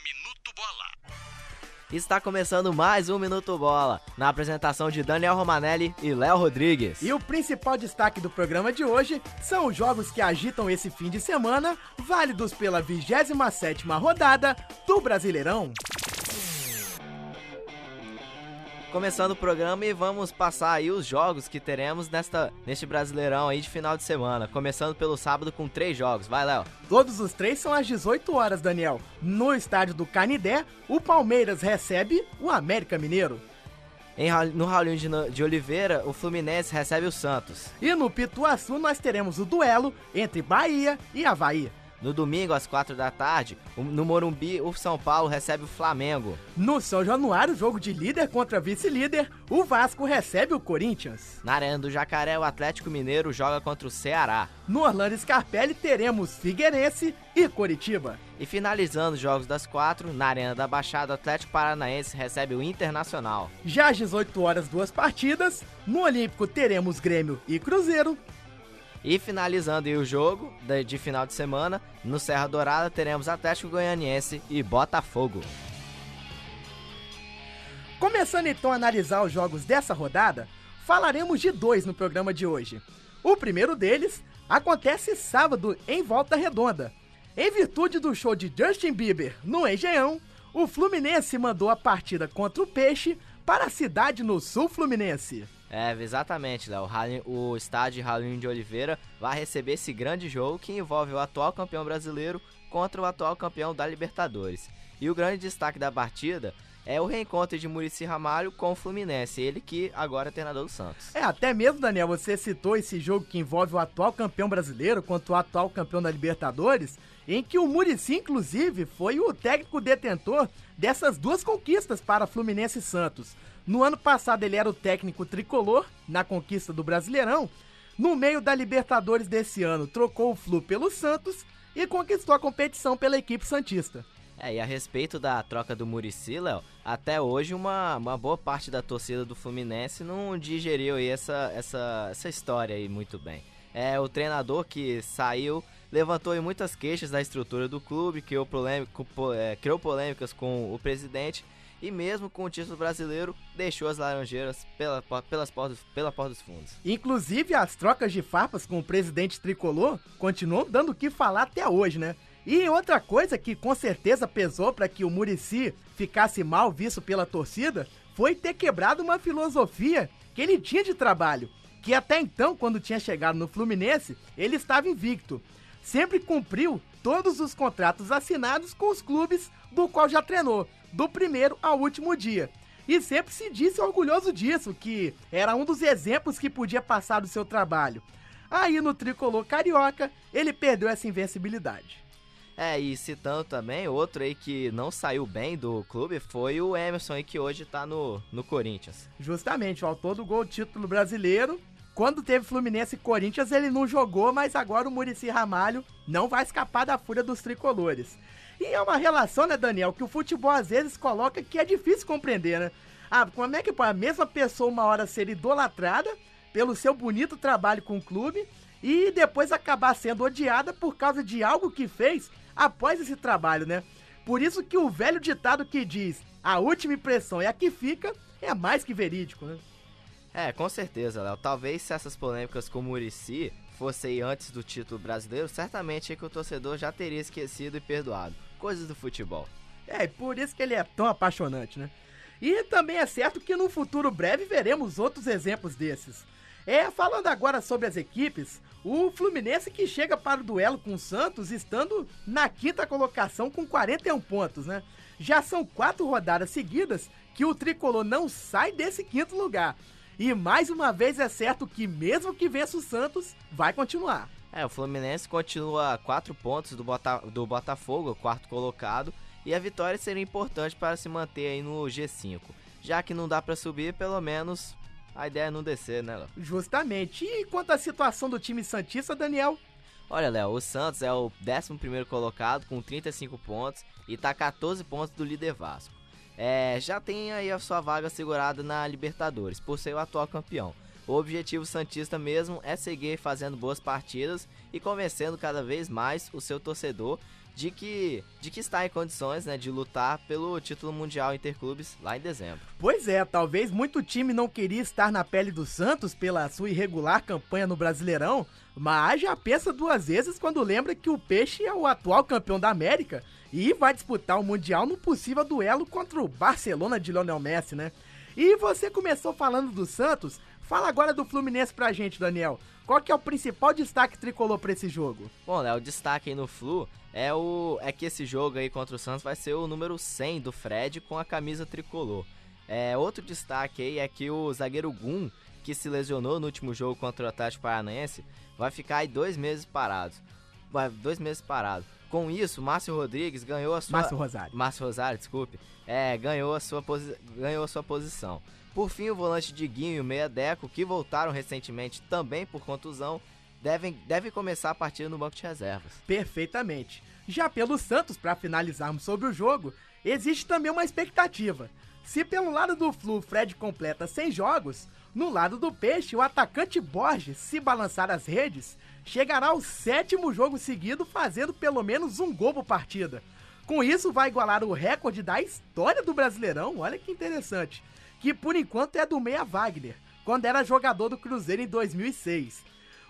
Minuto Bola. Está começando mais um Minuto Bola, na apresentação de Daniel Romanelli e Léo Rodrigues. E o principal destaque do programa de hoje são os jogos que agitam esse fim de semana, válidos pela 27ª rodada do Brasileirão. Começando o programa e vamos passar aí os jogos que teremos neste Brasileirão aí de final de semana. Começando pelo sábado com 3 jogos. Vai, Léo. Todos os 3 são às 18 horas, Daniel. No estádio do Canindé, o Palmeiras recebe o América Mineiro. No Raulinho de Oliveira, o Fluminense recebe o Santos. E no Pituaçu nós teremos o duelo entre Bahia e Avaí. No domingo, às 4 da tarde, no Morumbi, o São Paulo recebe o Flamengo. No São Januário, jogo de líder contra vice-líder, o Vasco recebe o Corinthians. Na Arena do Jacaré, o Atlético Mineiro joga contra o Ceará. No Orlando Scarpelli, teremos Figueirense e Coritiba. E finalizando os jogos das 4, na Arena da Baixada, o Atlético Paranaense recebe o Internacional. Já às 18 horas, 2 partidas. No Olímpico, teremos Grêmio e Cruzeiro. E finalizando aí o jogo de final de semana, no Serra Dourada teremos Atlético Goianiense e Botafogo. Começando então a analisar os jogos dessa rodada, falaremos de 2 no programa de hoje. O primeiro deles acontece sábado em Volta Redonda. Em virtude do show de Justin Bieber no Engenhão, o Fluminense mandou a partida contra o Peixe para a cidade no sul fluminense. Exatamente, Léo. O estádio Raulinho de Oliveira vai receber esse grande jogo que envolve o atual campeão brasileiro contra o atual campeão da Libertadores. E o grande destaque da partida é o reencontro de Muricy Ramalho com o Fluminense, ele que agora é treinador do Santos. Até mesmo, Daniel, você citou esse jogo que envolve o atual campeão brasileiro contra o atual campeão da Libertadores, em que o Muricy, inclusive, foi o técnico detentor dessas 2 conquistas para Fluminense e Santos. No ano passado ele era o técnico tricolor na conquista do Brasileirão. No meio da Libertadores desse ano, trocou o Flu pelo Santos e conquistou a competição pela equipe santista. E a respeito da troca do Muricy, Léo, até hoje uma boa parte da torcida do Fluminense não digeriu aí essa história aí muito bem. O treinador que saiu levantou aí muitas queixas da estrutura do clube, criou polêmicas com o presidente e mesmo com o título brasileiro deixou as Laranjeiras pela porta dos fundos. Inclusive as trocas de farpas com o presidente tricolor continuam dando o que falar até hoje, né? E outra coisa que com certeza pesou para que o Muricy ficasse mal visto pela torcida foi ter quebrado uma filosofia que ele tinha de trabalho, que até então, quando tinha chegado no Fluminense, ele estava invicto. Sempre cumpriu todos os contratos assinados com os clubes do qual já treinou, do primeiro ao último dia. E sempre se disse orgulhoso disso, que era um dos exemplos que podia passar do seu trabalho. Aí no tricolor carioca, ele perdeu essa invencibilidade. E citando também, outro aí que não saiu bem do clube foi o Emerson aí, que hoje tá no Corinthians. Justamente, o autor do gol título brasileiro. Quando teve Fluminense e Corinthians ele não jogou, mas agora o Muricy Ramalho não vai escapar da fúria dos tricolores. E é uma relação, né, Daniel, que o futebol às vezes coloca que é difícil compreender, né? Como é que pode a mesma pessoa uma hora ser idolatrada pelo seu bonito trabalho com o clube e depois acabar sendo odiada por causa de algo que fez após esse trabalho, né? Por isso que o velho ditado que diz a última impressão é a que fica é mais que verídico, né? Com certeza, Léo. Talvez se essas polêmicas com o Muricy fossem antes do título brasileiro, certamente é que o torcedor já teria esquecido e perdoado. Coisas do futebol. Por isso que ele é tão apaixonante, né? E também é certo que no futuro breve veremos outros exemplos desses. Falando agora sobre as equipes, o Fluminense que chega para o duelo com o Santos estando na 5ª colocação com 41 pontos, né? Já são 4 rodadas seguidas que o tricolor não sai desse 5º lugar. E mais uma vez é certo que mesmo que vença o Santos, vai continuar. O Fluminense continua a 4 pontos do Botafogo, o 4º colocado, e a vitória seria importante para se manter aí no G5. Já que não dá para subir, pelo menos a ideia é não descer, né, Léo? Justamente. E quanto à situação do time santista, Daniel? Olha, Léo, o Santos é o 11º colocado com 35 pontos e tá 14 pontos do líder Vasco. Já tem aí a sua vaga segurada na Libertadores, por ser o atual campeão. O objetivo santista mesmo é seguir fazendo boas partidas e convencendo cada vez mais o seu torcedor de que está em condições, né, de lutar pelo título mundial interclubes lá em dezembro. Pois é, talvez muito time não queria estar na pele do Santos pela sua irregular campanha no Brasileirão, mas já pensa duas vezes quando lembra que o Peixe é o atual campeão da América e vai disputar o Mundial no possível duelo contra o Barcelona de Lionel Messi, né? E você começou falando do Santos, fala agora do Fluminense pra gente, Daniel. Qual que é o principal destaque tricolor pra esse jogo? Bom, Léo, o destaque aí no Flu é que esse jogo aí contra o Santos vai ser o número 100 do Fred com a camisa tricolor. Outro destaque aí é que o zagueiro Gum, que se lesionou no último jogo contra o Atlético Paranaense, vai ficar aí 2 meses parado. Com isso, Márcio Rodrigues ganhou a sua... Márcio Rosário, desculpe. Ganhou a sua posição. Por fim, o volante Diguinho e o meia Deco, que voltaram recentemente também por contusão, devem começar a partida no banco de reservas. Perfeitamente. Já pelo Santos, para finalizarmos sobre o jogo, existe também uma expectativa. Se pelo lado do Flu o Fred completa 100 jogos, no lado do Peixe o atacante Borges, se balançar as redes, chegará ao 7º jogo seguido fazendo pelo menos um gol por partida. Com isso vai igualar o recorde da história do Brasileirão, olha que interessante, que por enquanto é do meia Wagner, quando era jogador do Cruzeiro em 2006.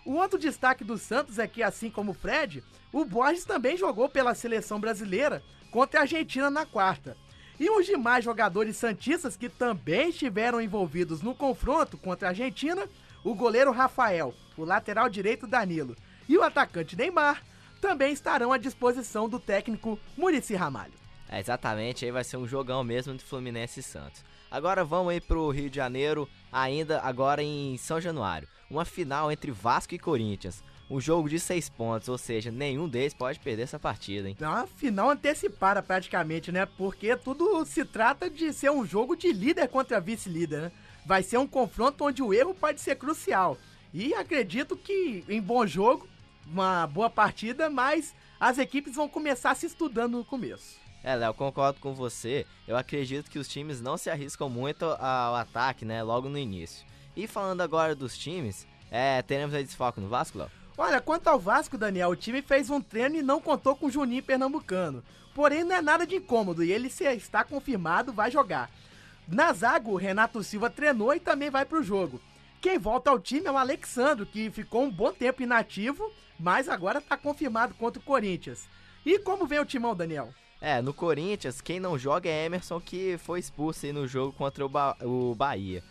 O outro destaque do Santos é que, assim como o Fred, o Borges também jogou pela seleção brasileira contra a Argentina na quarta. E os demais jogadores santistas que também estiveram envolvidos no confronto contra a Argentina, o goleiro Rafael, o lateral direito Danilo e o atacante Neymar, também estarão à disposição do técnico Muricy Ramalho. Exatamente, aí vai ser um jogão mesmo de Fluminense e Santos. Agora vamos aí pro Rio de Janeiro, ainda agora em São Januário. Uma final entre Vasco e Corinthians. Um jogo de 6 pontos, ou seja, nenhum deles pode perder essa partida, hein? É uma final antecipada praticamente, né? Porque tudo se trata de ser um jogo de líder contra vice-líder, né? Vai ser um confronto onde o erro pode ser crucial. E acredito que em bom jogo, uma boa partida, mas as equipes vão começar se estudando no começo. Léo, concordo com você. Eu acredito que os times não se arriscam muito ao ataque, né, logo no início. E falando agora dos times, teremos aí desfoque no Vasco, Léo? Olha, quanto ao Vasco, Daniel, o time fez um treino e não contou com o Juninho Pernambucano. Porém, não é nada de incômodo e ele, se está confirmado, vai jogar. Na zaga, o Renato Silva treinou e também vai pro jogo. Quem volta ao time é o Alexandro, que ficou um bom tempo inativo, mas agora está confirmado contra o Corinthians. E como vem o timão, Daniel? No Corinthians, quem não joga é Emerson, que foi expulso aí no jogo contra o Bahia.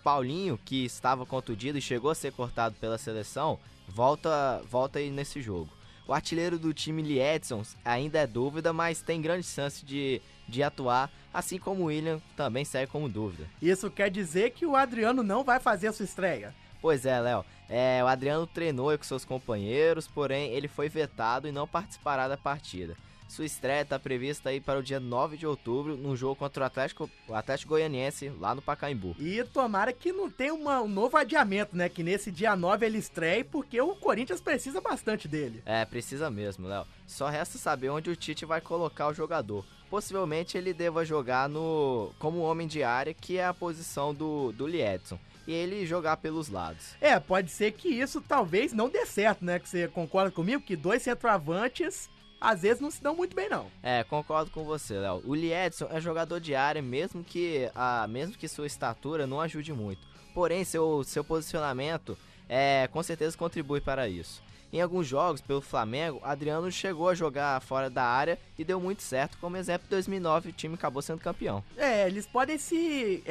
Paulinho, que estava contundido e chegou a ser cortado pela seleção, volta aí nesse jogo. O artilheiro do time, Liedson, ainda é dúvida, mas tem grande chance de atuar, assim como o William também segue como dúvida. Isso quer dizer que o Adriano não vai fazer a sua estreia? Pois é, Léo. O Adriano treinou com seus companheiros, porém ele foi vetado e não participará da partida. Sua estreia está prevista aí para o dia 9 de outubro, num jogo contra o Atlético Goianiense, lá no Pacaembu. E tomara que não tenha um novo adiamento, né? Que nesse dia 9 ele estreie, porque o Corinthians precisa bastante dele. Precisa mesmo, Léo. Só resta saber onde o Tite vai colocar o jogador. Possivelmente ele deva jogar como homem de área, que é a posição do Liedson. E ele jogar pelos lados. Pode ser que isso talvez não dê certo, né? Que você concorda comigo que 2 centroavantes às vezes não se dão muito bem, não. Concordo com você, Léo. O Liedson é jogador de área, mesmo que sua estatura não ajude muito. Porém, seu posicionamento com certeza contribui para isso. Em alguns jogos pelo Flamengo, Adriano chegou a jogar fora da área e deu muito certo. Como exemplo, em 2009 o time acabou sendo campeão. Eles podem se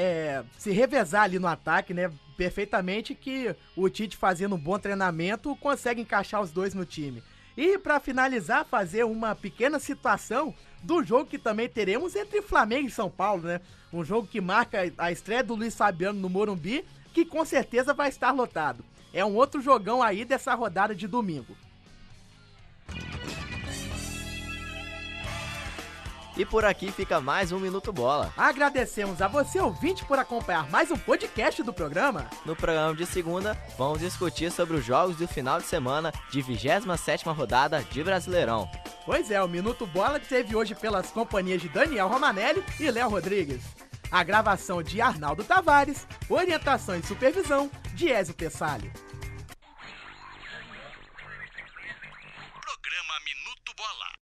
revezar ali no ataque, né? Perfeitamente, que o Tite, fazendo um bom treinamento, consegue encaixar os dois no time. E para finalizar, fazer uma pequena situação do jogo que também teremos entre Flamengo e São Paulo, né? Um jogo que marca a estreia do Luiz Fabiano no Morumbi, que com certeza vai estar lotado. É um outro jogão aí dessa rodada de domingo. E por aqui fica mais um Minuto Bola. Agradecemos a você, ouvinte, por acompanhar mais um podcast do programa. No programa de segunda, vamos discutir sobre os jogos do final de semana de 27ª rodada de Brasileirão. Pois é, o Minuto Bola teve hoje pelas companhias de Daniel Romanelli e Léo Rodrigues. A gravação de Arnaldo Tavares, orientação e supervisão de Ézio Pessalho. Programa Minuto Bola.